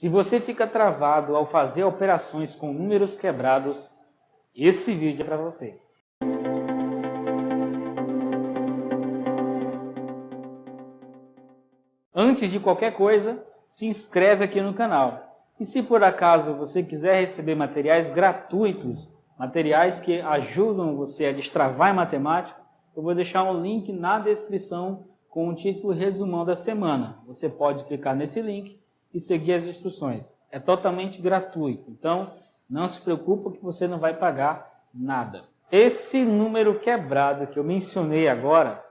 Se você fica travado ao fazer operações com números quebrados, esse vídeo é para você. Antes de qualquer coisa, se inscreve aqui no canal. E se por acaso você quiser receber materiais gratuitos, materiais que ajudam você a destravar em matemática, eu vou deixar um link na descrição com o título Resumão da Semana. Você pode clicar nesse link e seguir as instruções. É totalmente gratuito, então não se preocupe que você não vai pagar nada. Esse número quebrado que eu mencionei agora,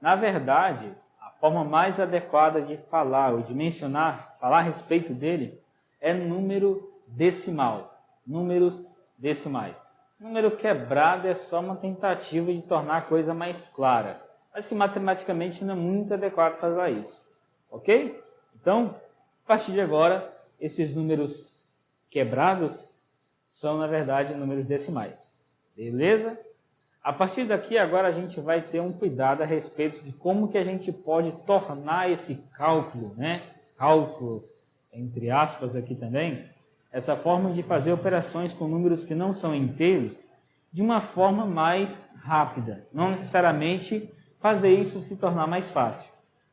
na verdade, a forma mais adequada de falar ou de mencionar, falar a respeito dele, é número decimal, números decimais. Número quebrado é só uma tentativa de tornar a coisa mais clara, mas que matematicamente não é muito adequado fazer isso, ok? Então, a partir de agora, esses números quebrados são, na verdade, números decimais. Beleza? A partir daqui, agora, a gente vai ter um cuidado a respeito de como que a gente pode tornar esse cálculo, né? Cálculo, entre aspas, aqui também, essa forma de fazer operações com números que não são inteiros, de uma forma mais rápida. Não necessariamente fazer isso se tornar mais fácil.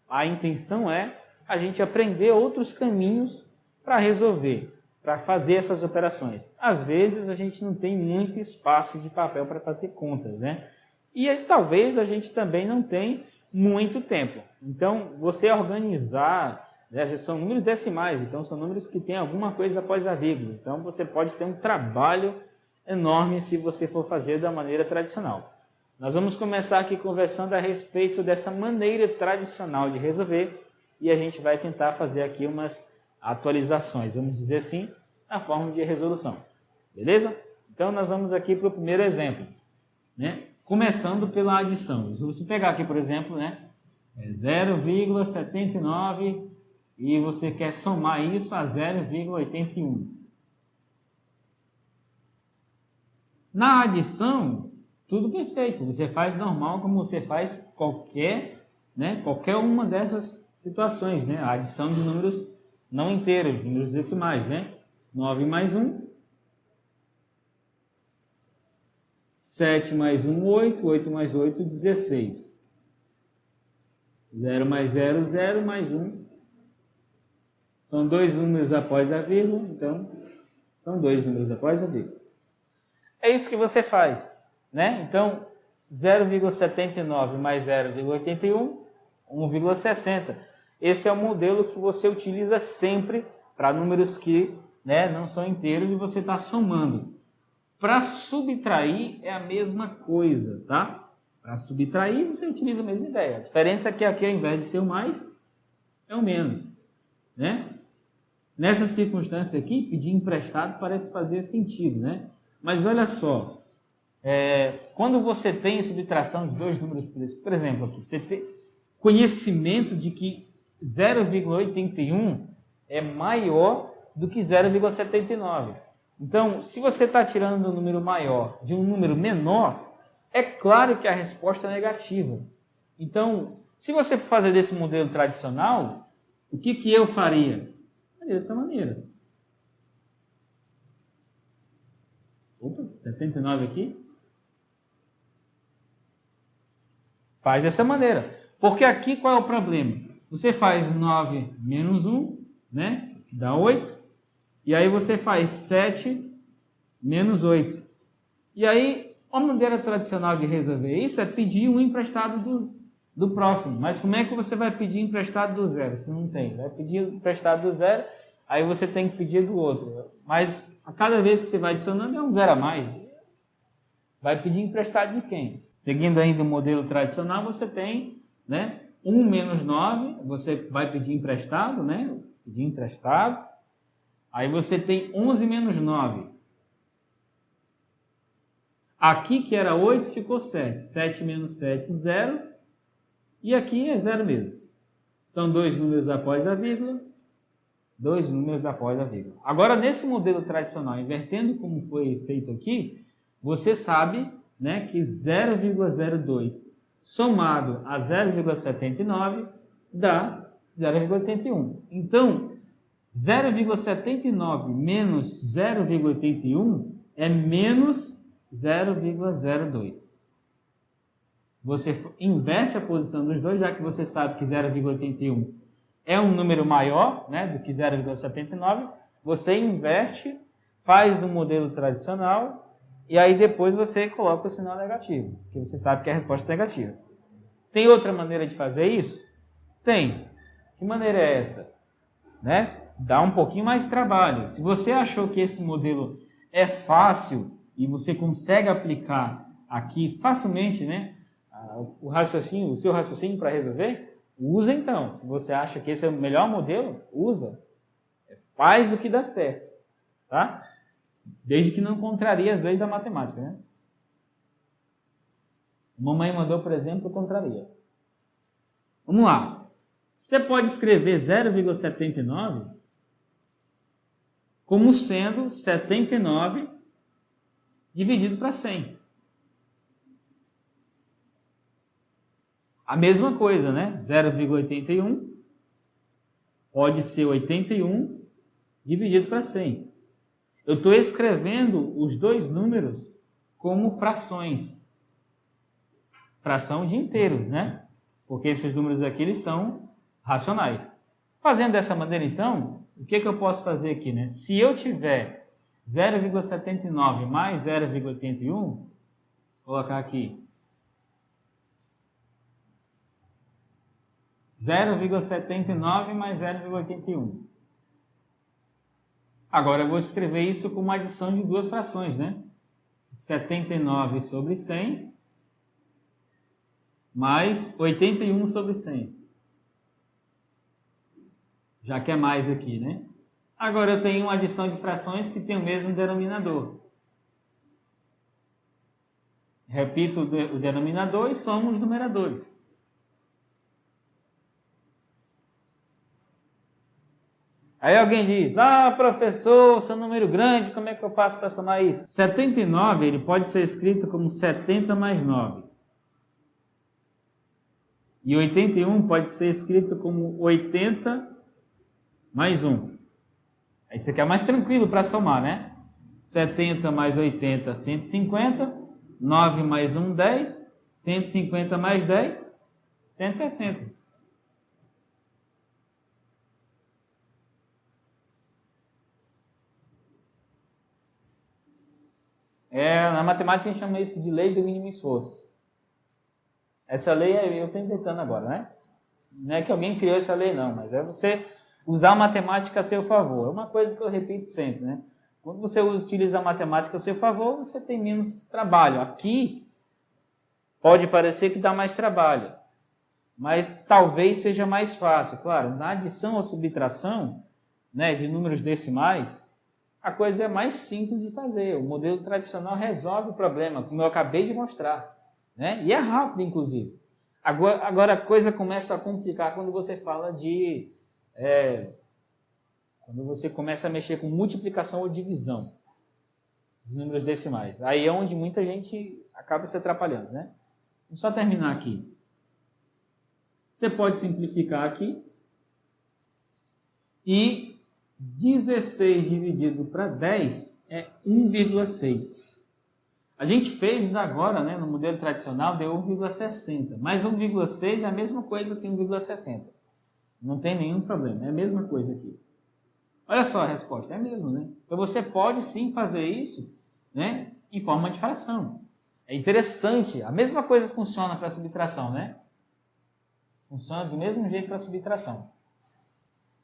A intenção é a gente aprender outros caminhos para resolver, para fazer essas operações. Às vezes a gente não tem muito espaço de papel para fazer contas, né? E talvez a gente também não tem muito tempo. Então, você organizar, né, são números decimais, então são números que têm alguma coisa após a vírgula. Então, você pode ter um trabalho enorme se você for fazer da maneira tradicional. Nós vamos começar aqui conversando a respeito dessa maneira tradicional de resolver e a gente vai tentar fazer aqui umas atualizações, vamos dizer assim, na forma de resolução. Beleza? Então, nós vamos aqui para o primeiro exemplo, né? Começando pela adição. Se você pegar aqui, por exemplo, né, 0,79 e você quer somar isso a 0,81. Na adição, tudo perfeito. Você faz normal como você faz qualquer uma dessas situações, né? A adição de números não inteiros, números decimais, né? 9 mais 1, 7 mais 1, 8, 8 mais 8, 16. 0 mais 0, 0 mais 1. São dois números após a vírgula, então são dois números após a vírgula. É isso que você faz, né? Então, 0,79 mais 0,81, 1,60. Esse é o modelo que você utiliza sempre para números que, né, não são inteiros e você está somando. Para subtrair é a mesma coisa, tá? Para subtrair você utiliza a mesma ideia. A diferença é que aqui, ao invés de ser o mais, é o menos, né? Nessa circunstância aqui, pedir emprestado parece fazer sentido, né? Mas olha só, quando você tem subtração de dois números, por exemplo, aqui, você tem conhecimento de que 0,81 é maior do que 0,79. Então, se você está tirando um número maior de um número menor, é claro que a resposta é negativa. Então, se você for fazer desse modelo tradicional, o que eu faria? Faria dessa maneira. Opa, 79 aqui. Faz dessa maneira. Porque aqui qual é o problema? Você faz 9 menos 1, né? Que dá 8. E aí você faz 7 menos 8. E aí, a maneira tradicional de resolver isso é pedir um emprestado do próximo. Mas como é que você vai pedir emprestado do zero? Se não tem. Vai pedir emprestado do zero, aí você tem que pedir do outro. Mas a cada vez que você vai adicionando é um zero a mais. Vai pedir emprestado de quem? Seguindo ainda o modelo tradicional, você tem, né, 1 menos 9, você vai pedir emprestado, né? Pedir emprestado. Aí você tem 11 menos 9. Aqui que era 8 ficou 7. 7 menos 7, 0. E aqui é 0 mesmo. São dois números após a vírgula. Dois números após a vírgula. Agora, nesse modelo tradicional, invertendo como foi feito aqui, você sabe, né, que 0,02 somado a 0,79 dá 0,81. Então, 0,79 menos 0,81 é menos 0,02. Você inverte a posição dos dois, já que você sabe que 0,81 é um número maior, né, do que 0,79. Você inverte, faz no modelo tradicional e aí depois você coloca o sinal negativo, que você sabe que é a resposta negativa. Tem outra maneira de fazer isso? Tem. Que maneira é essa? Né? Dá um pouquinho mais de trabalho. Se você achou que esse modelo é fácil e você consegue aplicar aqui facilmente, né, o seu raciocínio para resolver, usa então. Se você acha que esse é o melhor modelo, usa. Faz o que dá certo, tá? Desde que não contrarie as leis da matemática, né? Mamãe mandou, por exemplo, contraria. Vamos lá. Você pode escrever 0,79 como sendo 79 dividido para 100. A mesma coisa, né? 0,81 pode ser 81 dividido para 100. Eu estou escrevendo os dois números como frações. Fração de inteiros, né? Porque esses números aqui eles são racionais. Fazendo dessa maneira, então, o que eu posso fazer aqui, né? Se eu tiver 0,79 mais 0,81, vou colocar aqui 0,79 mais 0,81. Agora eu vou escrever isso como uma adição de duas frações, né? 79 sobre 100 mais 81 sobre 100. Já que é mais aqui, né? Agora eu tenho uma adição de frações que tem o mesmo denominador. Repito o denominador e somo os numeradores. Aí alguém diz, professor, seu número grande, como é que eu faço para somar isso? 79 ele pode ser escrito como 70 mais 9. E 81 pode ser escrito como 80 mais 1. Aí você quer mais tranquilo para somar, né? 70 mais 80, 150. 9 mais 1, 10. 150 mais 10, 160. Na matemática a gente chama isso de lei do mínimo esforço. Essa lei eu estou inventando agora, né? Não é que alguém criou essa lei, não, mas é você usar a matemática a seu favor. É uma coisa que eu repito sempre, né? Quando você utiliza a matemática a seu favor, você tem menos trabalho. Aqui pode parecer que dá mais trabalho, mas talvez seja mais fácil. Claro, na adição ou subtração, né, de números decimais, a coisa é mais simples de fazer. O modelo tradicional resolve o problema, como eu acabei de mostrar, né? E é rápido, inclusive. Agora a coisa começa a complicar quando você fala de... quando você começa a mexer com multiplicação ou divisão dos números decimais. Aí é onde muita gente acaba se atrapalhando, né? Vou só terminar aqui. Você pode simplificar aqui. E 16 dividido para 10 é 1,6. A gente fez agora, né, no modelo tradicional, deu 1,60. Mas 1,6 é a mesma coisa que 1,60. Não tem nenhum problema, é a mesma coisa aqui. Olha só a resposta, é mesmo, né? Então você pode sim fazer isso, né, em forma de fração. É interessante, a mesma coisa funciona para subtração, né? Funciona do mesmo jeito para subtração.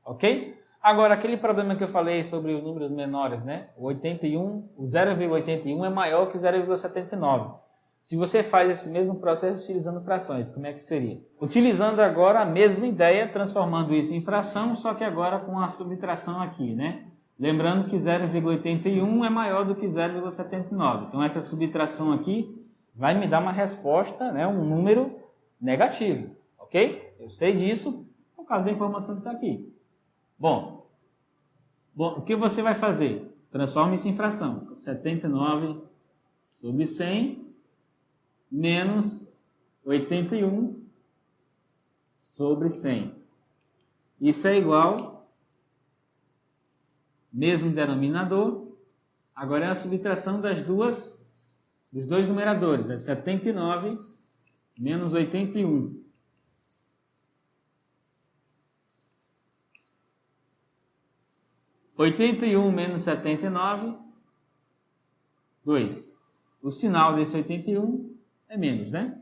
Ok? Agora, aquele problema que eu falei sobre os números menores, né? O 0,81 é maior que 0,79. Se você faz esse mesmo processo utilizando frações, como é que seria? Utilizando agora a mesma ideia, transformando isso em fração, só que agora com a subtração aqui, né? Lembrando que 0,81 é maior do que 0,79. Então, essa subtração aqui vai me dar uma resposta, né? Um número negativo, ok? Eu sei disso por causa da informação que está aqui. Bom, o que você vai fazer? Transforma isso em fração. 79 sobre 100 menos 81 sobre 100. Isso é igual mesmo denominador. Agora é a subtração dos dois numeradores, é 79 menos 81. Menos 79, 2. O sinal desse 81 é menos, né?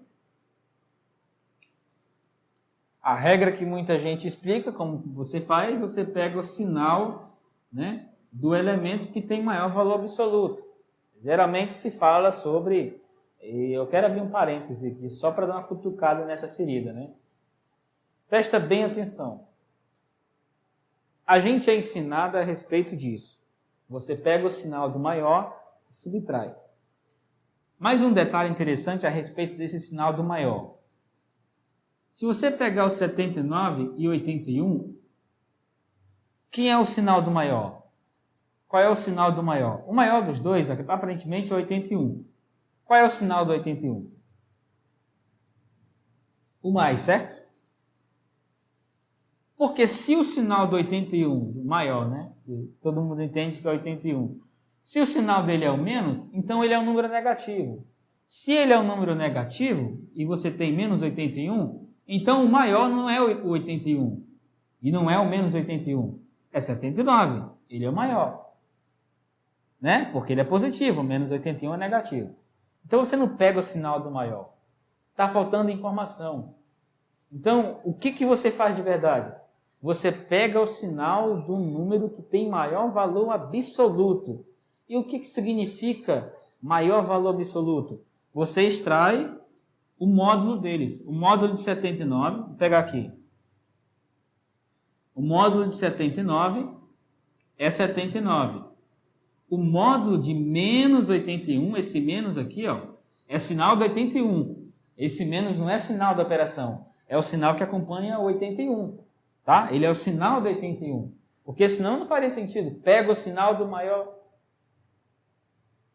A regra que muita gente explica, como você faz, você pega o sinal, né, do elemento que tem maior valor absoluto. Geralmente se fala sobre, e eu quero abrir um parêntese aqui, só para dar uma cutucada nessa ferida, né? Presta bem atenção. A gente é ensinado a respeito disso. Você pega o sinal do maior e subtrai. Mais um detalhe interessante a respeito desse sinal do maior. Se você pegar o 79 e 81, quem é o sinal do maior? Qual é o sinal do maior? O maior dos dois, aparentemente, é 81. Qual é o sinal do 81? O mais, certo? Porque se o sinal do 81, maior, né? Todo mundo entende que é 81. Se o sinal dele é o menos, então ele é um número negativo. Se ele é um número negativo, e você tem menos 81, então o maior não é o 81. E não é o menos 81. É 79. Ele é o maior. Né? Porque ele é positivo, menos 81 é negativo. Então você não pega o sinal do maior. Está faltando informação. Então, o que você faz de verdade? Você pega o sinal do número que tem maior valor absoluto. E o que significa maior valor absoluto? Você extrai o módulo deles. O módulo de 79, vou pegar aqui. O módulo de 79 é 79. O módulo de menos 81, esse menos aqui, ó, é sinal do 81. Esse menos não é sinal da operação, é o sinal que acompanha o 81. Tá? Ele é o sinal do 81. Porque senão não faria sentido. Pega o sinal do maior.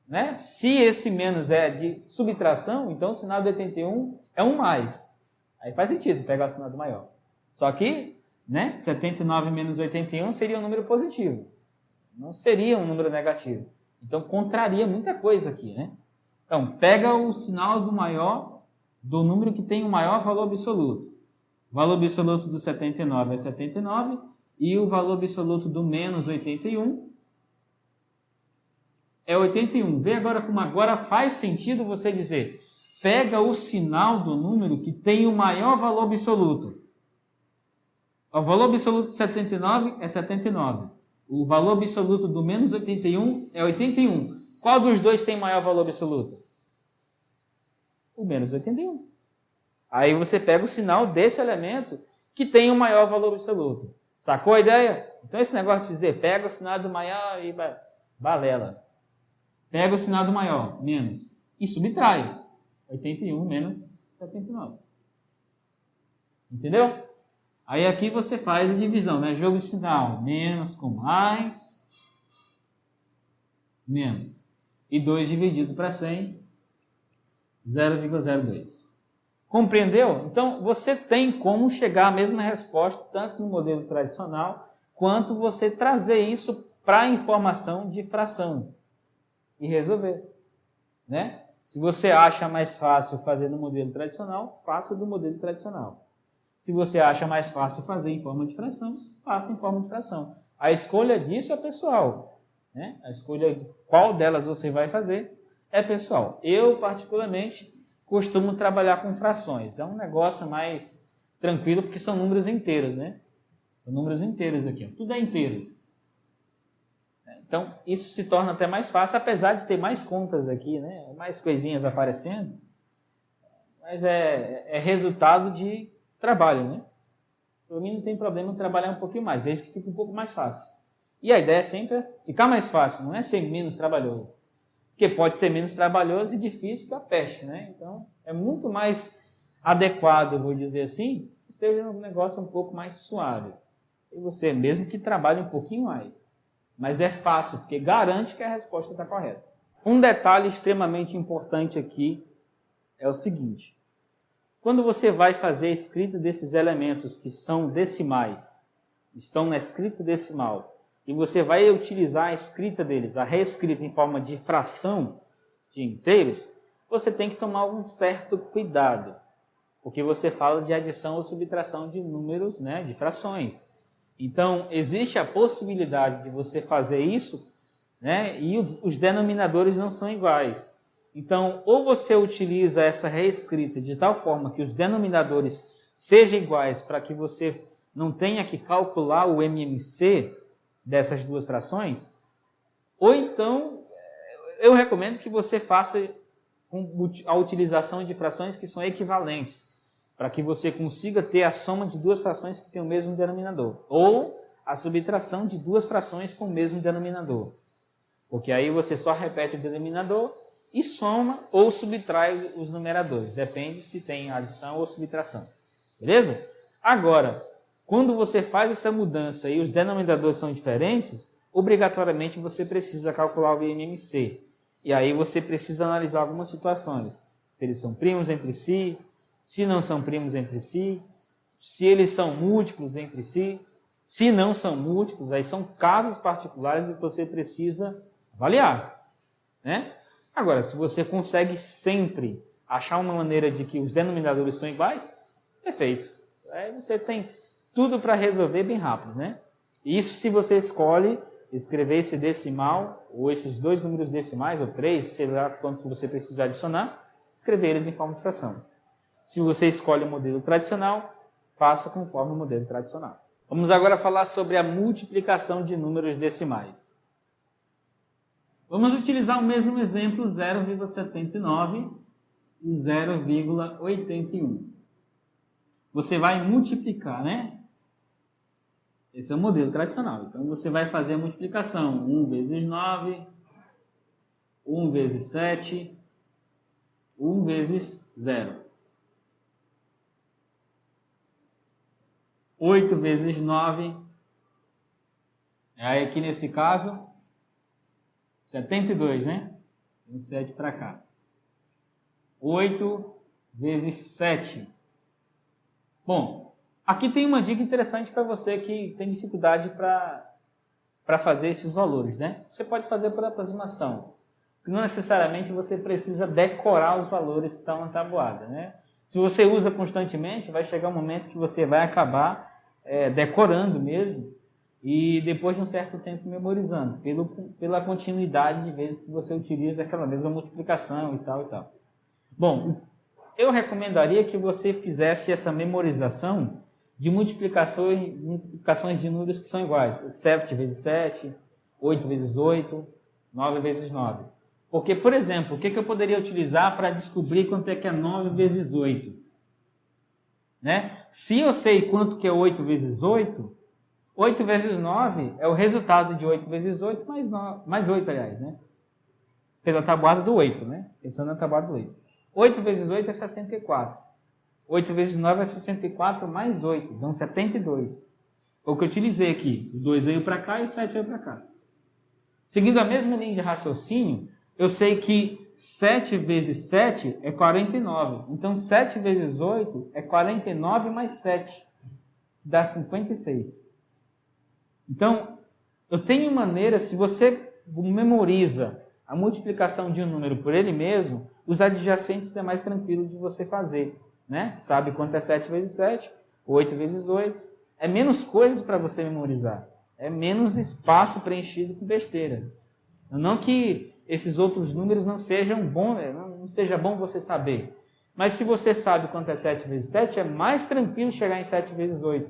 Né? Se esse menos é de subtração, então o sinal do 81 é um mais. Aí faz sentido pegar o sinal do maior. Só que, né, 79 menos 81 seria um número positivo. Não seria um número negativo. Então contraria muita coisa aqui, né? Então, pega o sinal do maior, do número que tem o maior valor absoluto. O valor absoluto do 79 é 79 e o valor absoluto do menos 81 é 81. Vê agora como agora faz sentido você dizer, pega o sinal do número que tem o maior valor absoluto. O valor absoluto de 79 é 79. O valor absoluto do menos 81 é 81. Qual dos dois tem maior valor absoluto? O menos 81. Aí você pega o sinal desse elemento que tem o maior valor absoluto. Sacou a ideia? Então esse negócio de dizer, pega o sinal do maior e balela. Pega o sinal do maior, menos, e subtrai. 81 menos 79. Entendeu? Aí aqui você faz a divisão, né? Jogo de sinal, menos com mais, menos. E 2 dividido para 100, 0,02. Compreendeu? Então, você tem como chegar à mesma resposta, tanto no modelo tradicional, quanto você trazer isso para a informação de fração e resolver. Né? Se você acha mais fácil fazer no modelo tradicional, faça do modelo tradicional. Se você acha mais fácil fazer em forma de fração, faça em forma de fração. A escolha disso é pessoal. Né? A escolha de qual delas você vai fazer é pessoal. Eu, particularmente, costumo trabalhar com frações. É um negócio mais tranquilo, porque são números inteiros, né? São números inteiros aqui. Ó. Tudo é inteiro. Então, isso se torna até mais fácil, apesar de ter mais contas aqui, né? Mais coisinhas aparecendo. Mas é resultado de trabalho, né? Para mim não tem problema trabalhar um pouquinho mais, desde que fique um pouco mais fácil. E a ideia é sempre ficar mais fácil, não é ser menos trabalhoso. Porque pode ser menos trabalhoso e difícil que a peste, né? Então, é muito mais adequado, vou dizer assim, que seja um negócio um pouco mais suave. E você mesmo que trabalhe um pouquinho mais. Mas é fácil, porque garante que a resposta está correta. Um detalhe extremamente importante aqui é o seguinte. Quando você vai fazer a escrita desses elementos que são decimais, estão na escrita decimal, e você vai utilizar a escrita deles, a reescrita em forma de fração de inteiros, você tem que tomar um certo cuidado, porque você fala de adição ou subtração de números, né, de frações. Então, existe a possibilidade de você fazer isso, né, e os denominadores não são iguais. Então, ou você utiliza essa reescrita de tal forma que os denominadores sejam iguais para que você não tenha que calcular o MMC dessas duas frações, ou então eu recomendo que você faça a utilização de frações que são equivalentes, para que você consiga ter a soma de duas frações que têm o mesmo denominador, ou a subtração de duas frações com o mesmo denominador, porque aí você só repete o denominador e soma ou subtrai os numeradores, depende se tem adição ou subtração, beleza? Agora, quando você faz essa mudança e os denominadores são diferentes, obrigatoriamente você precisa calcular o MMC. E aí você precisa analisar algumas situações. Se eles são primos entre si, se não são primos entre si, se eles são múltiplos entre si, se não são múltiplos, aí são casos particulares que você precisa avaliar, né? Agora, se você consegue sempre achar uma maneira de que os denominadores são iguais, perfeito. Aí você tem tudo para resolver bem rápido, né? Isso se você escolhe escrever esse decimal, ou esses dois números decimais, ou três, sei lá quanto você precisar adicionar, escrever eles em forma de fração. Se você escolhe o modelo tradicional, faça conforme o modelo tradicional. Vamos agora falar sobre a multiplicação de números decimais. Vamos utilizar o mesmo exemplo, 0,79 e 0,81. Você vai multiplicar, né? Esse é o modelo tradicional. Então, você vai fazer a multiplicação. 1 vezes 9, 1 vezes 7, 1 vezes 0. 8 vezes 9. Aí, aqui nesse caso, 72, né? Tem 7 para cá. 8 vezes 7. Bom, aqui tem uma dica interessante para você que tem dificuldade para fazer esses valores, né? Você pode fazer por aproximação. Não necessariamente você precisa decorar os valores que estão na tabuada, né? Se você usa constantemente, vai chegar um momento que você vai acabar decorando mesmo e depois de um certo tempo memorizando, pela continuidade de vezes que você utiliza aquela mesma multiplicação e tal e tal. Bom, eu recomendaria que você fizesse essa memorização de multiplicações de números que são iguais. 7 vezes 7, 8 vezes 8, 9 vezes 9. Porque, por exemplo, o que eu poderia utilizar para descobrir quanto é que é 9 vezes 8? Né? Se eu sei quanto que é 8 vezes 8, 8 vezes 9 é o resultado de 8 vezes 8 mais 8, aliás, né? Pela tabuada do 8, né? Pensando na tabuada do 8. 8 vezes 8 é 64. 8 vezes 9 é 64 mais 8, então 72. Foi o que eu utilizei aqui. O 2 veio para cá e o 7 veio para cá. Seguindo a mesma linha de raciocínio, eu sei que 7 vezes 7 é 49. Então 7 vezes 8 é 49 mais 7. Dá 56. Então, eu tenho maneira, se você memoriza a multiplicação de um número por ele mesmo, os adjacentes é mais tranquilo de você fazer, né? Sabe quanto é 7 vezes 7, 8 vezes 8. É menos coisas para você memorizar. É menos espaço preenchido com besteira. Não que esses outros números não sejam bons, não seja bom você saber. Mas se você sabe quanto é 7 vezes 7, é mais tranquilo chegar em 7 vezes 8,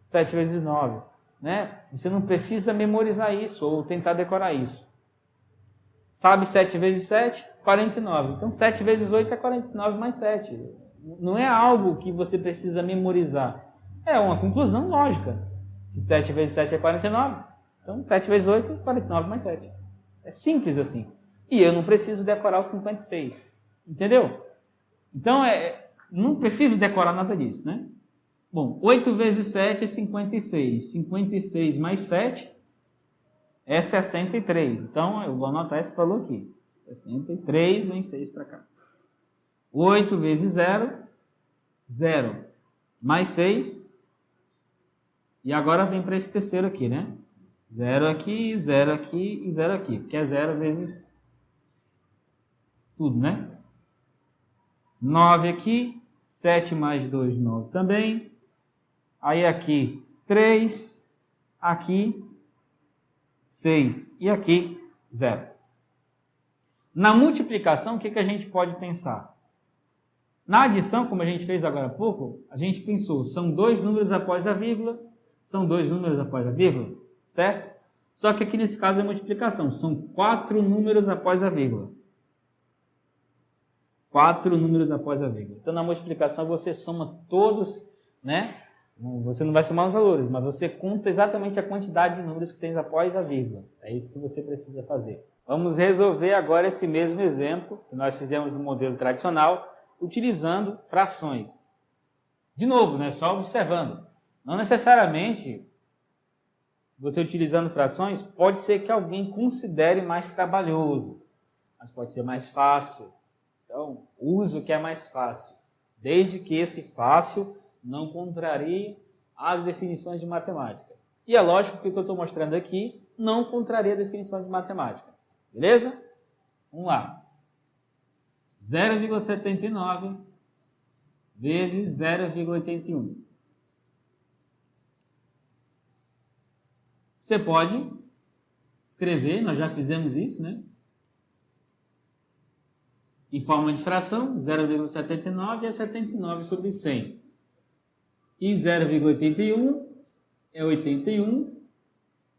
7 vezes 9. Né? Você não precisa memorizar isso ou tentar decorar isso. Sabe 7 vezes 7? 49. Então 7 vezes 8 é 49 mais 7. Não é algo que você precisa memorizar. É uma conclusão lógica. Se 7 vezes 7 é 49, então 7 vezes 8 é 49 mais 7. É simples assim. E eu não preciso decorar os 56. Entendeu? Então, não preciso decorar nada disso, né? Bom, 8 vezes 7 é 56. 56 mais 7 é 63. Então, eu vou anotar esse valor aqui. 63, vem 6 para cá. 8 vezes 0, 0. Mais 6. E agora vem para esse terceiro aqui, né? 0 aqui, 0 aqui e 0 aqui, porque é 0 vezes tudo, né? 9 aqui, 7 mais 2, 9 também. Aí aqui 3, aqui 6 e aqui 0. Na multiplicação, o que a gente pode pensar? Na adição, como a gente fez agora há pouco, a gente pensou, são 2 números após a vírgula, são 2 números após a vírgula, certo? Só que aqui nesse caso é multiplicação, são 4 números após a vírgula. 4 números após a vírgula. Então na multiplicação você soma todos, né? Você não vai somar os valores, mas você conta exatamente a quantidade de números que tem após a vírgula. É isso que você precisa fazer. Vamos resolver agora esse mesmo exemplo que nós fizemos no modelo tradicional, utilizando frações. De novo, né? Só observando. Não necessariamente você utilizando frações, pode ser que alguém considere mais trabalhoso, mas pode ser mais fácil. Então, use o que é mais fácil, desde que esse fácil não contrarie as definições de matemática. E é lógico que o que eu estou mostrando aqui não contraria a definição de matemática. Beleza? Vamos lá. 0,79 vezes 0,81. Você pode escrever, nós já fizemos isso, né? Em forma de fração, 0,79 é 79 sobre 100. E 0,81 é 81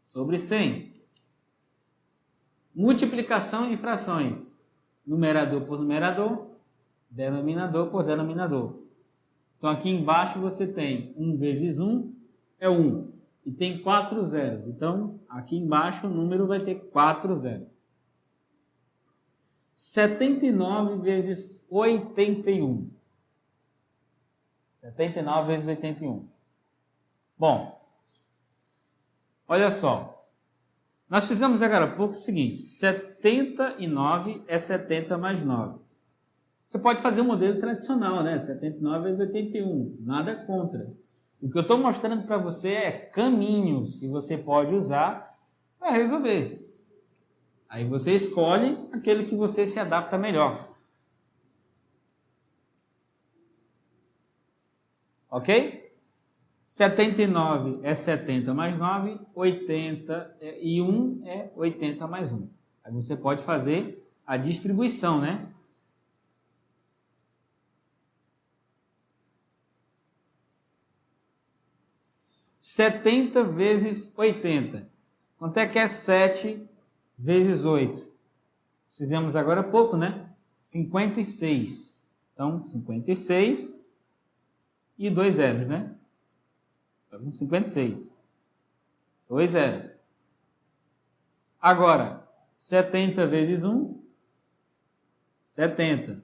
sobre 100. Multiplicação de frações. Numerador por numerador, denominador por denominador. Então aqui embaixo você tem 1 vezes 1 é 1. E tem 4 zeros. Então aqui embaixo o número vai ter 4 zeros. 79 vezes 81. 79 vezes 81. Bom, olha só. Nós fizemos agora há pouco o seguinte. 79 é 70 mais 9. Você pode fazer o modelo tradicional, né? 79 vezes 81. Nada contra. O que eu estou mostrando para você é caminhos que você pode usar para resolver. Aí você escolhe aquele que você se adapta melhor. Ok? 79 é 70 mais 9, 80 e 1 é 80 mais 1. Aí você pode fazer a distribuição, né? (70 vezes 80). Quanto é que é 7 vezes 8? Fizemos agora há pouco, né? 56. Então, 56 e 2 zeros, né? Então, 56. 2 zeros. Agora, 70 vezes 1, 70.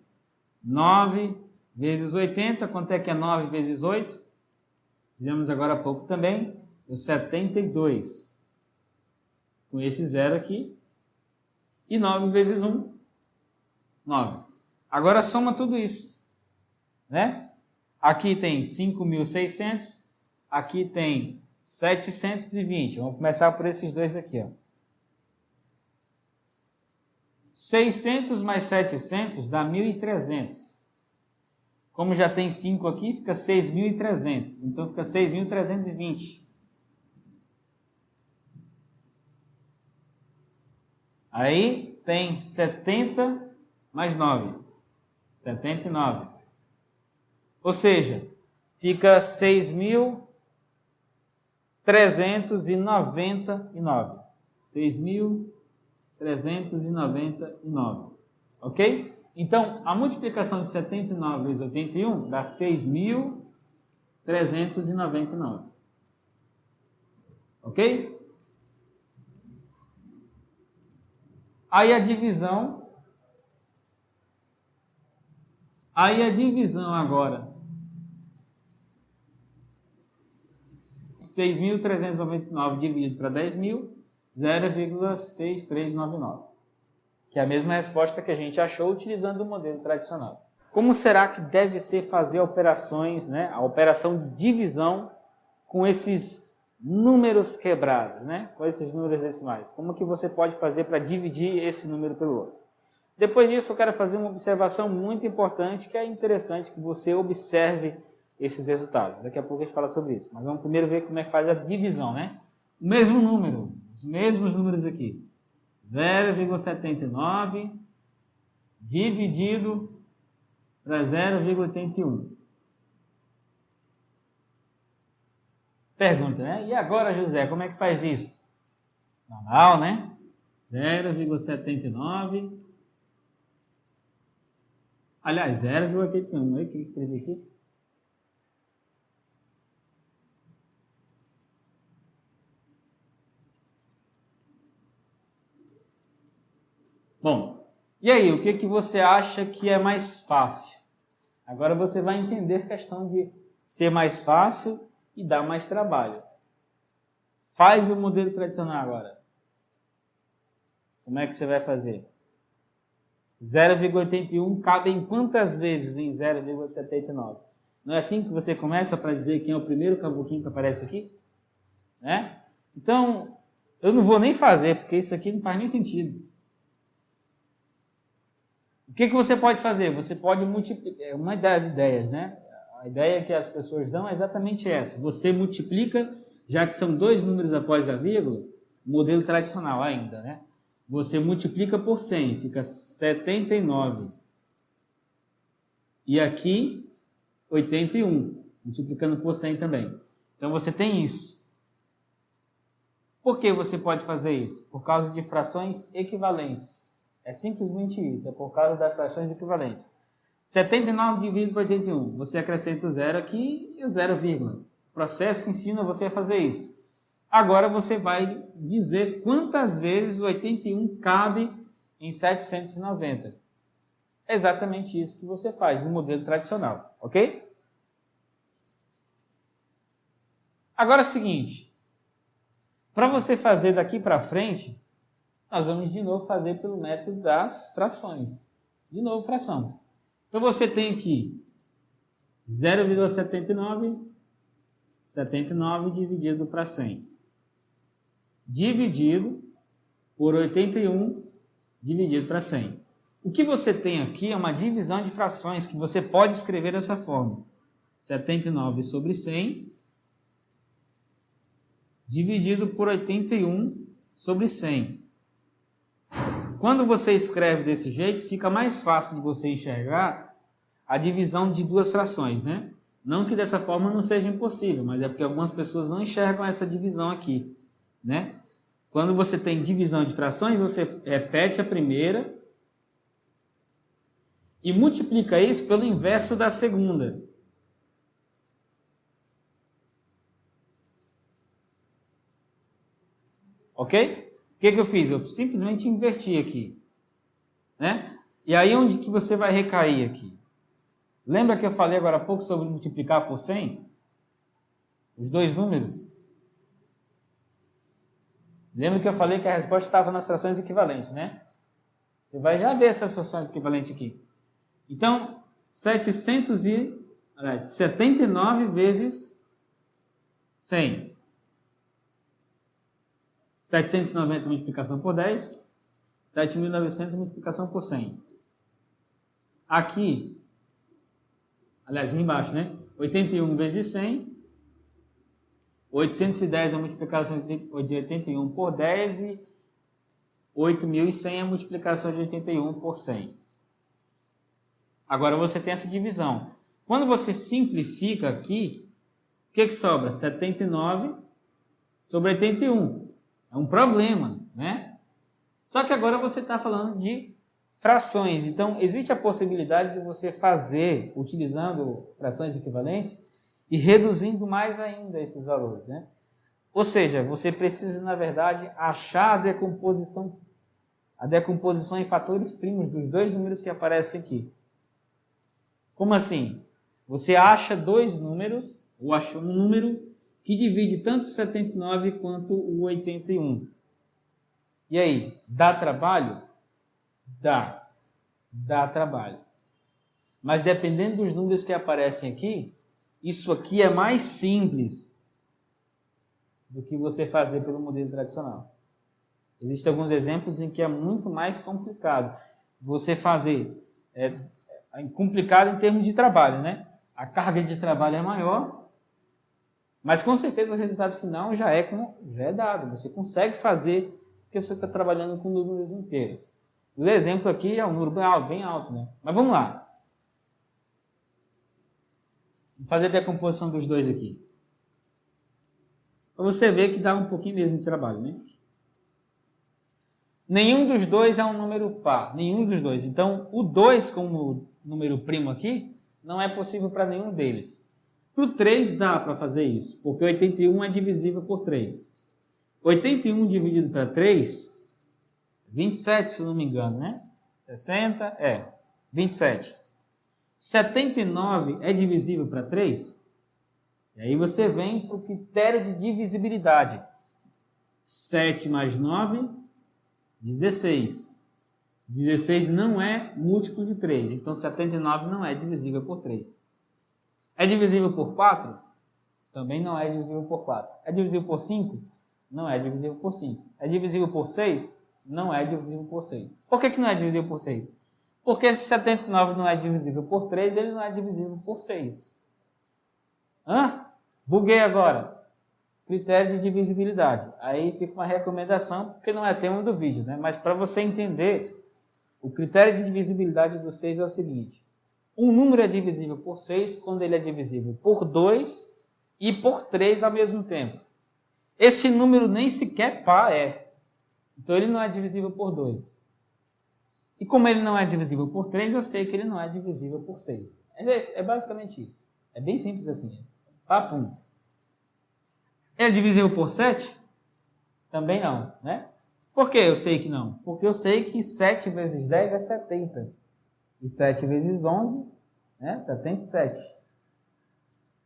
9 vezes 80, quanto é que é 9 vezes 8? Fizemos agora há pouco também, o 72. Com esse zero aqui. E 9 vezes 1, 9. Agora soma tudo isso, né? Aqui tem 5.600, aqui tem 720. Vamos começar por esses dois aqui, ó. 600 mais 700 dá 1.300. Como já tem 5 aqui, fica 6.300. Então fica 6.320. Aí tem 70 mais 9. 79. Ou seja, fica 6.399. 6.399. Ok? Então, a multiplicação de 79 vezes 81 dá 6.399. Ok? Aí a divisão agora. 6.399 dividido para 10.000, 0,6399. Que é a mesma resposta que a gente achou utilizando o modelo tradicional. Como será que deve ser fazer operações, né? A operação de divisão com esses números quebrados, né? Com esses números decimais. Como que você pode fazer para dividir esse número pelo outro? Depois disso, eu quero fazer uma observação muito importante, que é interessante que você observe esses resultados. Daqui a pouco a gente fala sobre isso. Mas vamos primeiro ver como é que faz a divisão, né? O mesmo número, os mesmos números aqui. 0,79 dividido para 0,81. Pergunta, né? E agora, José, como é que faz isso? Normal, né? 0,79. Aliás, 0,81. O que eu escrevi aqui? Bom, e aí, o que você acha que é mais fácil? Agora você vai entender a questão de ser mais fácil e dar mais trabalho. Faz o modelo tradicional agora. Como é que você vai fazer? 0,81 cabe em quantas vezes em 0,79? Não é assim que você começa para dizer quem é o primeiro caboquinho que aparece aqui? Né? Então, eu não vou nem fazer, porque isso aqui não faz nem sentido. O que você pode fazer? Você pode multiplicar. Uma das ideias, né? A ideia que as pessoas dão é exatamente essa. Você multiplica, já que são dois números após a vírgula, modelo tradicional ainda, né? Você multiplica por 100, fica 79. E aqui, 81, multiplicando por 100 também. Então, você tem isso. Por que você pode fazer isso? Por causa de frações equivalentes. É simplesmente isso, é por causa das frações equivalentes. 79 dividido por 81, você acrescenta o zero aqui e o 0, vírgula. O processo ensina você a fazer isso. Agora você vai dizer quantas vezes o 81 cabe em 790. É exatamente isso que você faz no modelo tradicional, ok? Agora é o seguinte, para você fazer daqui para frente, nós vamos de novo fazer pelo método das frações. De novo, fração. Então você tem aqui 0,79, 79 dividido para 100. Dividido por 81 dividido para 100. O que você tem aqui é uma divisão de frações que você pode escrever dessa forma. 79 sobre 100 dividido por 81 sobre 100. Quando você escreve desse jeito, fica mais fácil de você enxergar a divisão de duas frações, né? Não que dessa forma não seja impossível, mas é porque algumas pessoas não enxergam essa divisão aqui, né? Quando você tem divisão de frações, você repete a primeira e multiplica isso pelo inverso da segunda. Ok? O que eu fiz? Eu simplesmente inverti aqui, né? E aí onde que você vai recair aqui? Lembra que eu falei agora há pouco sobre multiplicar por 100? Os dois números? Lembra que eu falei que a resposta estava nas frações equivalentes, né? Você vai já ver essas frações equivalentes aqui. Então, 79 vezes 100. 790 multiplicação por 10, 7.900 multiplicação por 100. Aqui, aliás, embaixo, né? 81 vezes 100, 810 a multiplicação de 81 por 10 e 8.100 a multiplicação de 81 por 100. Agora você tem essa divisão. Quando você simplifica aqui, o que sobra? 79 sobre 81. É um problema, né? Só que agora você está falando de frações. Então, existe a possibilidade de você fazer, utilizando frações equivalentes, e reduzindo mais ainda esses valores, né? Ou seja, você precisa, na verdade, achar a decomposição em fatores primos dos dois números que aparecem aqui. Como assim? Você acha dois números, ou acha um número que divide tanto o 79 quanto o 81. E aí, dá trabalho? Dá trabalho. Mas dependendo dos números que aparecem aqui, isso aqui é mais simples. do que você fazer pelo modelo tradicional. Existem alguns exemplos em que é muito mais complicado você fazer. É complicado em termos de trabalho, né? A carga de trabalho é maior, mas com certeza o resultado final já é dado. Você consegue fazer porque você está trabalhando com números inteiros. O exemplo aqui é um número bem alto, né? Mas vamos lá. Vou fazer a decomposição dos dois aqui. Para você ver que dá um pouquinho mesmo de trabalho, né? Nenhum dos dois é um número par. Nenhum dos dois. Então, o 2 como número primo aqui, não é possível para nenhum deles. Para o 3 dá para fazer isso, porque 81 é divisível por 3. 81 dividido para 3, 27, se não me engano, né? 60, 27. 79 é divisível para 3? E aí você vem para o critério de divisibilidade. 7 mais 9, 16. 16 não é múltiplo de 3, então 79 não é divisível por 3. É divisível por 4? Também não é divisível por 4. É divisível por 5? Não é divisível por 5. É divisível por 6? Não é divisível por 6. Por que não é divisível por 6? Porque se 79 não é divisível por 3, ele não é divisível por 6. Buguei agora. Critério de divisibilidade. Aí fica uma recomendação, porque não é tema do vídeo, né? Mas para você entender, o critério de divisibilidade do 6 é o seguinte. Um número é divisível por 6 quando ele é divisível por 2 e por 3 ao mesmo tempo. Esse número nem sequer par é. Então ele não é divisível por 2. E como ele não é divisível por 3, eu sei que ele não é divisível por 6. É basicamente isso. É bem simples assim. Papum. É divisível por 7? Também não, né? Por que eu sei que não? Porque eu sei que 7 vezes 10 é 70. E 7 vezes 11, né? 77.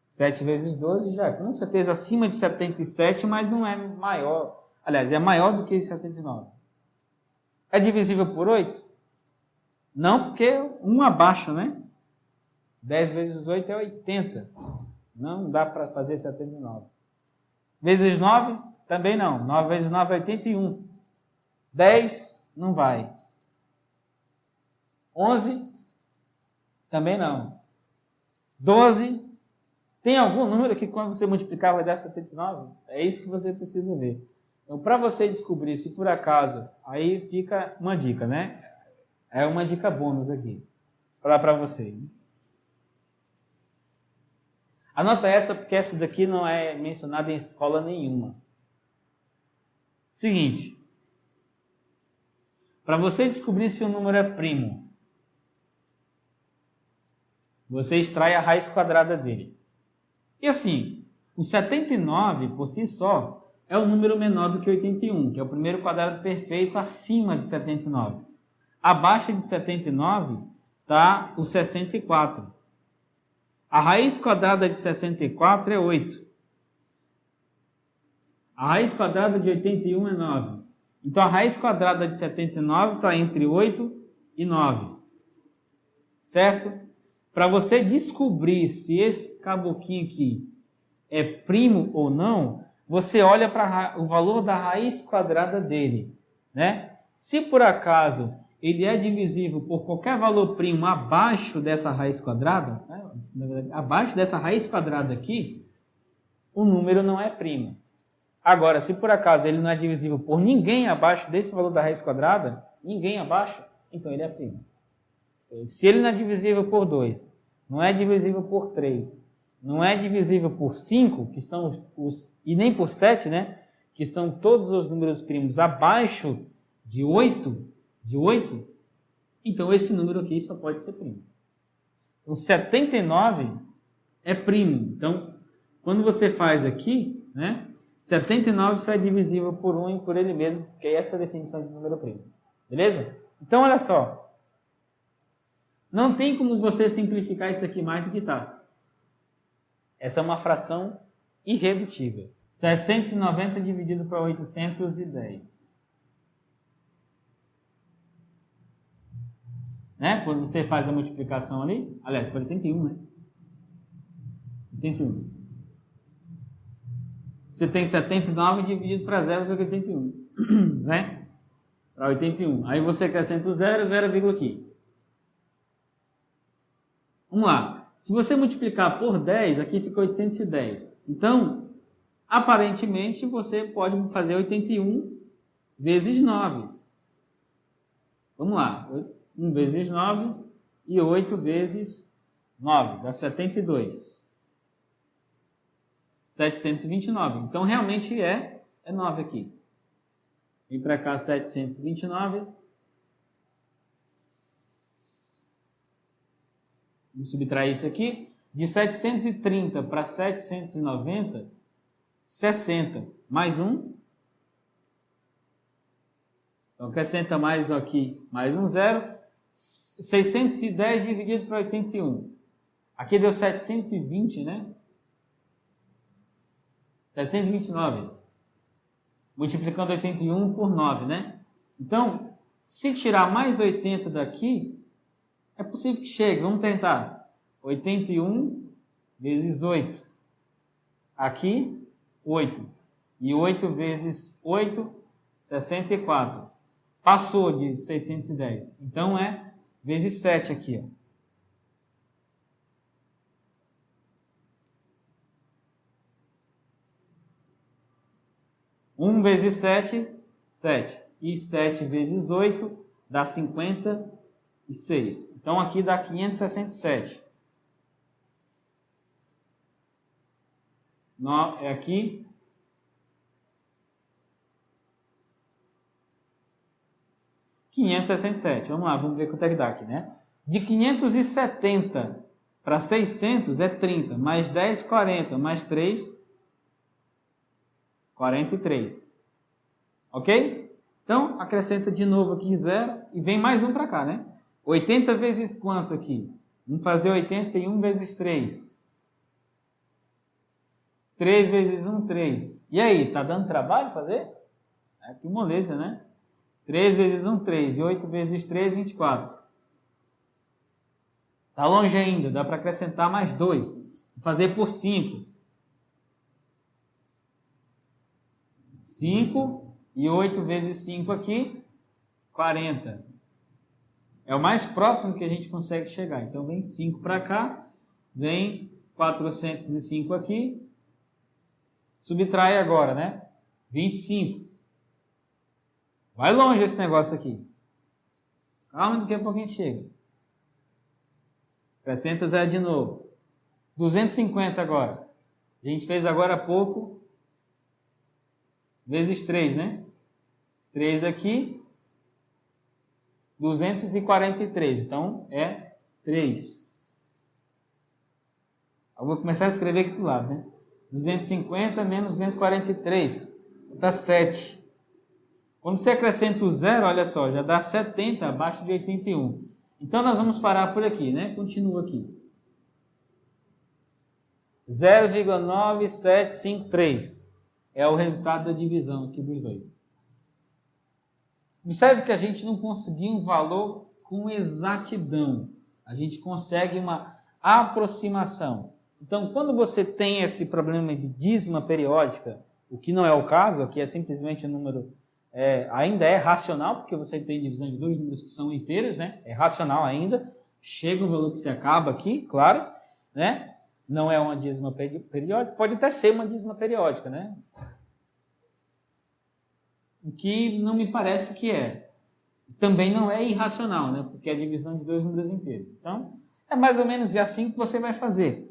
7 vezes 12 já é com certeza acima de 77, mas não é maior. Aliás, é maior do que 79. É divisível por 8? Não, porque 1 abaixo, né? 10 vezes 8 é 80. Não dá para fazer 79. Vezes 9? Também não. 9 vezes 9 é 81. 10? Não vai. 11? Também não. 12? Tem algum número que quando você multiplicar vai dar 79? É isso que você precisa ver. Então, para você descobrir se por acaso, aí fica uma dica, né? É uma dica bônus aqui. Para você. Anota essa, porque essa daqui não é mencionada em escola nenhuma. Seguinte. Para você descobrir se o número é primo, você extrai a raiz quadrada dele. E assim, o 79, por si só, é o número menor do que 81, que é o primeiro quadrado perfeito acima de 79. Abaixo de 79 está o 64. A raiz quadrada de 64 é 8. A raiz quadrada de 81 é 9. Então, a raiz quadrada de 79 está entre 8 e 9. Certo? Para você descobrir se esse caboquinho aqui é primo ou não, você olha para o valor da raiz quadrada dele, né? Se por acaso ele é divisível por qualquer valor primo abaixo dessa raiz quadrada, né? Na verdade, abaixo dessa raiz quadrada aqui, o número não é primo. Agora, se por acaso ele não é divisível por ninguém abaixo desse valor da raiz quadrada, ninguém abaixo, então ele é primo. Se ele não é divisível por 2, não é divisível por 3, não é divisível por 5, que são e nem por 7, né? Que são todos os números primos abaixo de 8, então esse número aqui só pode ser primo. O 79 é primo. Então, quando você faz aqui, né? 79 só é divisível por 1 e por ele mesmo, que é essa a definição de número primo. Beleza? Então, olha só. Não tem como você simplificar isso aqui mais do que está. Essa é uma fração irredutível. 790 dividido por 810. Né? Quando você faz a multiplicação ali, aliás, por 81, né? 81. Você tem 79 dividido para 0,81, né? Para 81. Aí você acrescenta o 0, 0, aqui. Vamos lá. Se você multiplicar por 10, aqui fica 810. Então, aparentemente, você pode fazer 81 vezes 9. Vamos lá. 1 vezes 9 e 8 vezes 9. Dá 72. 729. Então, realmente é 9 aqui. Vem para cá 729. Vamos subtrair isso aqui. De 730 para 790, 60. Mais 1. Então, acrescenta mais aqui, mais um 0. 610 dividido para 81. Aqui deu 720, né? 729. Multiplicando 81 por 9, né? Então, se tirar mais 80 daqui, é possível que chegue. Vamos tentar. 81 vezes 8. Aqui, 8. E 8 vezes 8, 64. Passou de 610. Então, é vezes 7 aqui, ó. 1 vezes 7, 7. E 7 vezes 8 dá 56. Então, aqui dá 567. É aqui. Vamos lá, vamos ver quanto é que dá aqui, né? De 570 para 600 é 30. Mais 10, 40. Mais 3... 43. Ok? Então, acrescenta de novo aqui 0 e vem mais um para cá, né? 80 vezes quanto aqui? Vamos fazer 81 vezes 3. 3 vezes 1, 3. E aí, tá dando trabalho fazer? É que moleza, né? 3 vezes 1, 3. E 8 vezes 3, 24. Tá longe ainda, dá para acrescentar mais 2. Vou fazer por 5. 5 e 8 vezes 5 aqui, 40. É o mais próximo que a gente consegue chegar. Então, vem 5 para cá, vem 405 aqui, subtrai agora, né? 25. Vai longe esse negócio aqui. Calma, daqui a pouco a gente chega. Acrescenta 0 de novo. 250 agora. A gente fez agora há pouco... vezes 3, né? 3 aqui, 243. Então, é 3. Eu vou começar a escrever aqui do lado, né? 250 menos 243. Dá 7. Quando você acrescenta o 0, olha só, já dá 70 abaixo de 81. Então, nós vamos parar por aqui, né? Continua aqui. 0,9753. É o resultado da divisão aqui dos dois. Observe que a gente não conseguiu um valor com exatidão. A gente consegue uma aproximação. Então, quando você tem esse problema de dízima periódica, o que não é o caso, aqui é simplesmente um número, ainda é racional, porque você tem divisão de dois números que são inteiros, né? É racional ainda. Chega um valor que se acaba aqui, claro, né? Não é uma dízima periódica, pode até ser uma dízima periódica, né? O que não me parece que é. Também não é irracional, né? Porque é a divisão de dois números inteiros. Então, é mais ou menos assim que você vai fazer.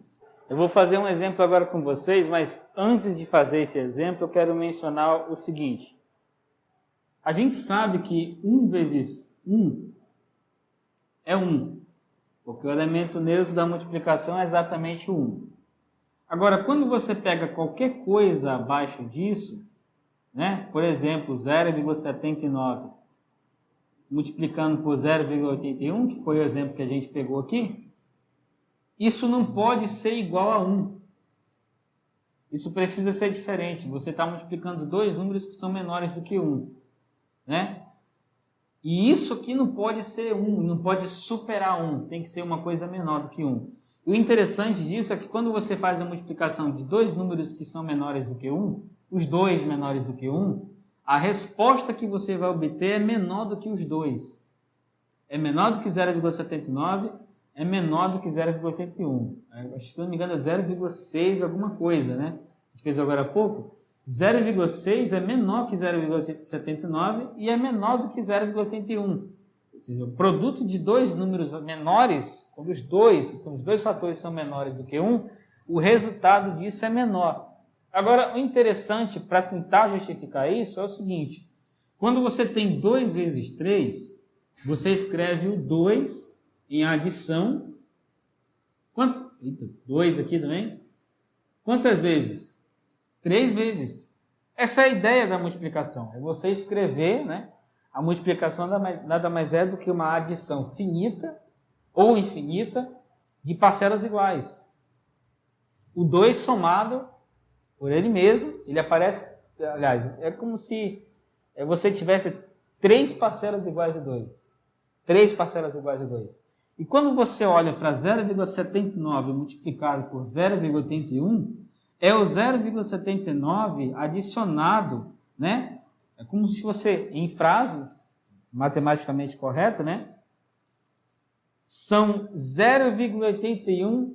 Eu vou fazer um exemplo agora com vocês, mas antes de fazer esse exemplo, eu quero mencionar o seguinte. A gente sabe que 1 vezes 1 é 1. Porque o elemento neutro da multiplicação é exatamente o 1. Agora, quando você pega qualquer coisa abaixo disso, né? Por exemplo, 0,79 multiplicando por 0,81, que foi o exemplo que a gente pegou aqui, isso não pode ser igual a 1. Isso precisa ser diferente. Você está multiplicando dois números que são menores do que 1. Né? E isso aqui não pode ser 1, não pode superar 1, tem que ser uma coisa menor do que 1. E o interessante disso é que quando você faz a multiplicação de dois números que são menores do que 1, os dois menores do que 1, a resposta que você vai obter é menor do que os dois. É menor do que 0,79, é menor do que 0,81. Se não me engano é 0,6 alguma coisa, né? A gente fez agora há pouco. 0,6 é menor que 0,79 e é menor do que 0,81. Ou seja, o produto de dois números menores, quando os dois fatores são menores do que 1, o resultado disso é menor. Agora, o interessante para tentar justificar isso é o seguinte: quando você tem 2 vezes 3, você escreve o 2 em adição. Quanto? Eita, 2 aqui também. Quantas vezes? 3 vezes. Essa é a ideia da multiplicação. É você escrever, né? A multiplicação nada mais é do que uma adição finita ou infinita de parcelas iguais. O 2 somado por ele mesmo, ele aparece, aliás, é como se você tivesse 3 parcelas iguais de 2. 3 parcelas iguais de 2. E quando você olha para 0,79 multiplicado por 0,81, é o 0,79 adicionado, né? É como se você, em frase matematicamente correta, né? São 0,81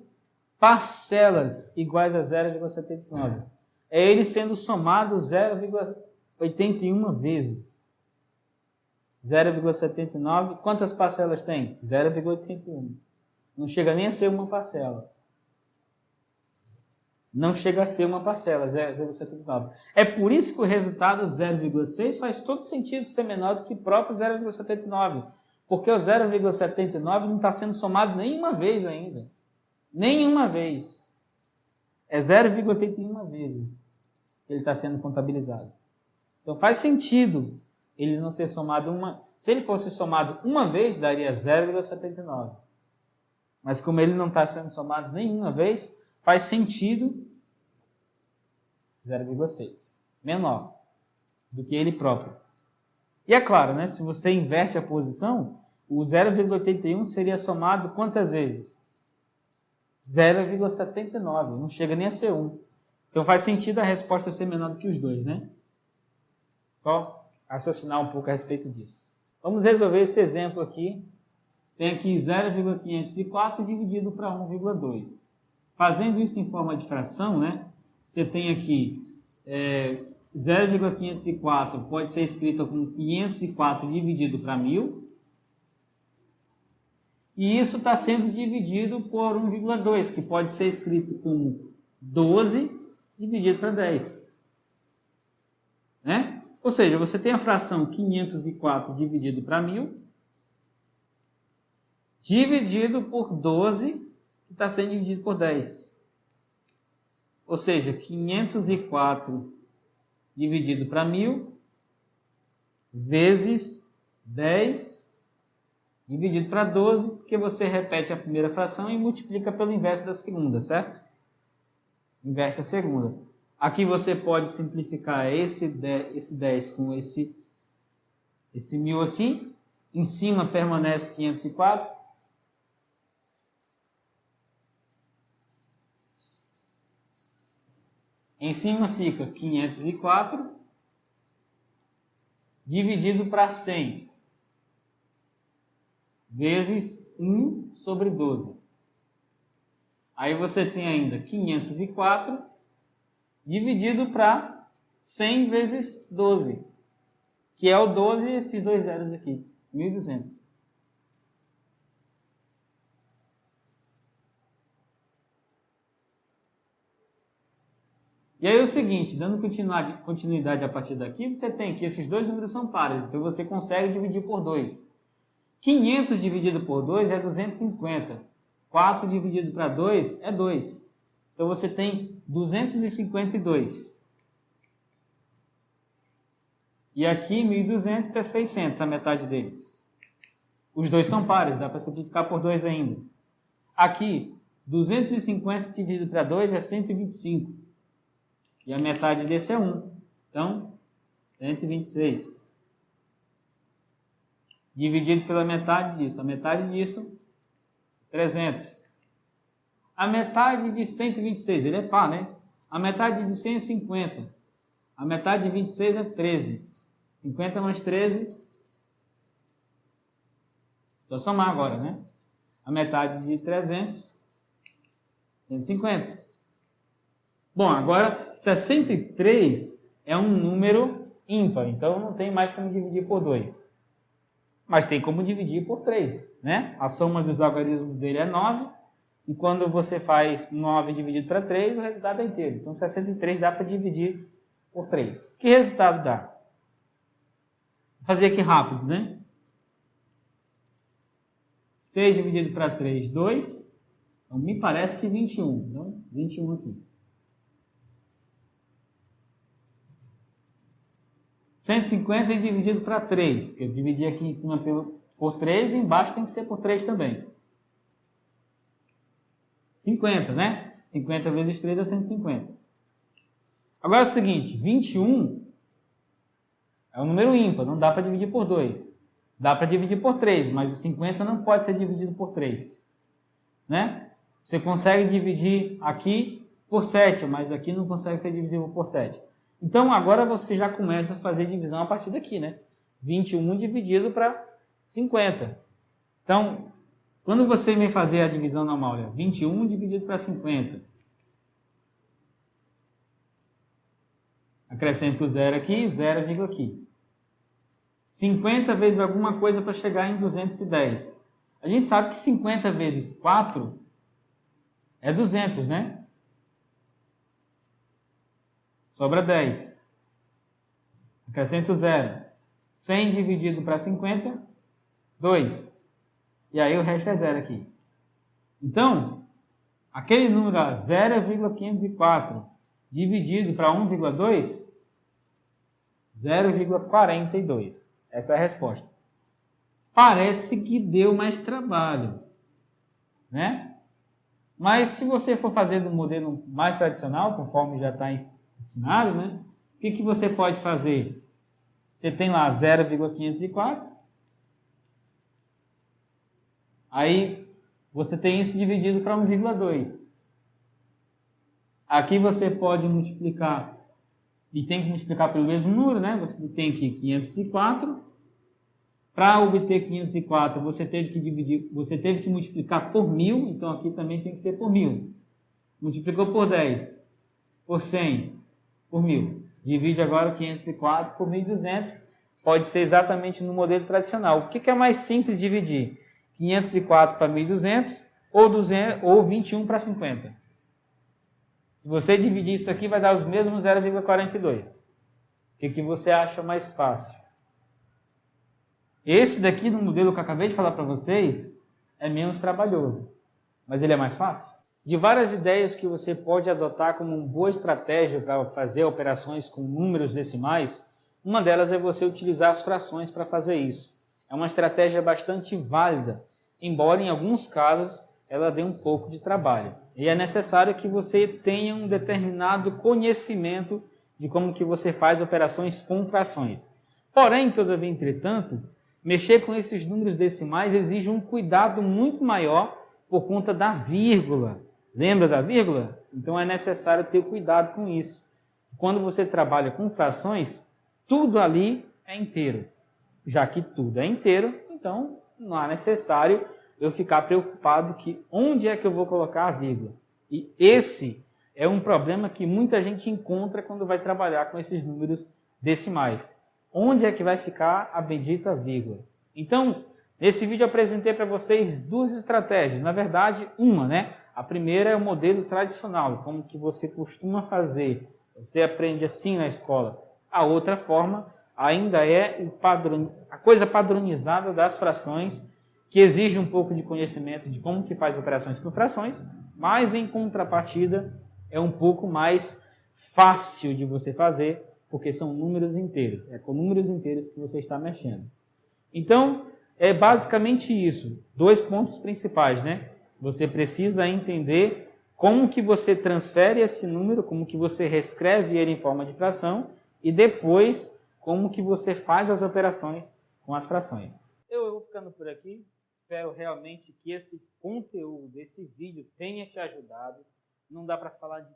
parcelas iguais a 0,79. É ele sendo somado 0,81 vezes. 0,79, quantas parcelas tem? 0,81. Não chega nem a ser uma parcela. Não chega a ser uma parcela, 0,79. É por isso que o resultado 0,6 faz todo sentido ser menor do que o próprio 0,79. Porque o 0,79 não está sendo somado nenhuma vez ainda. Nenhuma vez. É 0,81 vezes que ele está sendo contabilizado. Então faz sentido ele não ser somado uma... Se ele fosse somado uma vez, daria 0,79. Mas como ele não está sendo somado nenhuma vez, faz sentido 0,6. Menor do que ele próprio. E é claro, né, se você inverte a posição, o 0,81 seria somado quantas vezes? 0,79. Não chega nem a ser 1. Então faz sentido a resposta ser menor do que os dois, né? Só raciocinar um pouco a respeito disso. Vamos resolver esse exemplo aqui. Tem aqui 0,504 dividido para 1,2. Fazendo isso em forma de fração, né? Você tem aqui 0,504 pode ser escrito com 504 dividido para 1000. E isso está sendo dividido por 1,2, que pode ser escrito como 12 dividido para 10. Né? Ou seja, você tem a fração 504 dividido para 1000, dividido por 12, que está sendo dividido por 10. Ou seja, 504 dividido para 1000, vezes 10, dividido para 12, porque você repete a primeira fração e multiplica pelo inverso da segunda, certo? Inverte a segunda. Aqui você pode simplificar esse 10 com esse 1000 aqui. Em cima permanece 504. Em cima fica 504 dividido para 100 vezes 1 sobre 12. Aí você tem ainda 504 dividido para 100 vezes 12, que é o 12 e esses dois zeros aqui, 1.200. E aí é o seguinte, dando continuidade a partir daqui, você tem que esses dois números são pares, então você consegue dividir por 2. 500 dividido por 2 é 250. 4 dividido para 2 é 2. Então você tem 252. E aqui 1.200 é 600, a metade deles. Os dois são pares, dá para simplificar por 2 ainda. Aqui, 250 dividido para 2 é 125. E a metade desse é 1. Então, 126. Dividido pela metade disso. A metade disso, 300. A metade de 126, ele é par, né? A metade de 150. A metade de 26 é 13. 50 mais 13. Só somar agora, né? A metade de 300, 150. Bom, agora 63 é um número ímpar, então não tem mais como dividir por 2. Mas tem como dividir por 3, né? A soma dos algarismos dele é 9, e quando você faz 9 dividido para 3, o resultado é inteiro. Então 63 dá para dividir por 3. Que resultado dá? Vou fazer aqui rápido, né? 6 dividido para 3, 2. Então, me parece que 21. Então, 21 aqui. 150 dividido para 3. Porque eu dividi aqui em cima por 3 e embaixo tem que ser por 3 também. 50, né? 50 vezes 3 dá 150. Agora é o seguinte, 21 é um número ímpar, não dá para dividir por 2. Dá para dividir por 3, mas o 50 não pode ser dividido por 3. Né? Você consegue dividir aqui por 7, mas aqui não consegue ser divisível por 7. Então agora você já começa a fazer divisão a partir daqui, né? 21 dividido para 50. Então, quando você vem fazer a divisão normal, olha, 21 dividido para 50. Acrescento o 0 aqui, 0 vírgula aqui. 50 vezes alguma coisa para chegar em 210. A gente sabe que 50 vezes 4 é 200, né? Sobra 10. Acrescento 0. 100 dividido para 50, 2. E aí o resto é 0 aqui. Então, aquele número 0,504 dividido para 1,2, 0,42. Essa é a resposta. Parece que deu mais trabalho, né? Mas se você for fazer do modelo mais tradicional, conforme já está ensinado, né? O que você pode fazer? Você tem lá 0,504. Aí você tem isso dividido para 1,2. Aqui você pode multiplicar, e tem que multiplicar pelo mesmo número, né? Você tem aqui 504. Para obter 504, você teve que multiplicar por 1000, então aqui também tem que ser por 1000. Multiplicou por 10, por 100, por 1000. Divide agora 504 por 1200. Pode ser exatamente no modelo tradicional. O que é mais simples dividir? 504 para 1200 ou 21 para 50. Se você dividir isso aqui, vai dar os mesmos 0,42. O que você acha mais fácil? Esse daqui, no modelo que eu acabei de falar para vocês, é menos trabalhoso, mas ele é mais fácil. De várias ideias que você pode adotar como uma boa estratégia para fazer operações com números decimais, uma delas é você utilizar as frações para fazer isso. É uma estratégia bastante válida, embora em alguns casos ela dê um pouco de trabalho. E é necessário que você tenha um determinado conhecimento de como que você faz operações com frações. Porém, todavia, entretanto, mexer com esses números decimais exige um cuidado muito maior por conta da vírgula. Lembra da vírgula? Então é necessário ter cuidado com isso. Quando você trabalha com frações, tudo ali é inteiro. Já que tudo é inteiro, então não é necessário eu ficar preocupado que onde é que eu vou colocar a vírgula. E esse é um problema que muita gente encontra quando vai trabalhar com esses números decimais. Onde é que vai ficar a bendita vírgula? Então, nesse vídeo eu apresentei para vocês duas estratégias. Na verdade, uma, né? A primeira é o modelo tradicional, como que você costuma fazer. Você aprende assim na escola. A outra forma ainda é a coisa padronizada das frações, que exige um pouco de conhecimento de como que faz operações com frações, mas em contrapartida é um pouco mais fácil de você fazer, porque são números inteiros. É com números inteiros que você está mexendo. Então, é basicamente isso. 2 pontos principais, né? Você precisa entender como que você transfere esse número, como que você reescreve ele em forma de fração e depois como que você faz as operações com as frações. Eu vou ficando por aqui. Espero realmente que esse conteúdo, esse vídeo tenha te ajudado. Não dá para falar de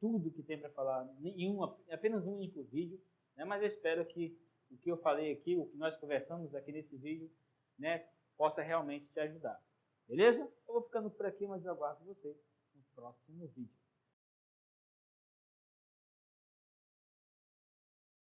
tudo que tem para falar em apenas um único vídeo, né? Mas eu espero que o que eu falei aqui, o que nós conversamos aqui nesse vídeo, né, possa realmente te ajudar. Beleza? Eu vou ficando por aqui, mas eu aguardo você no próximo vídeo.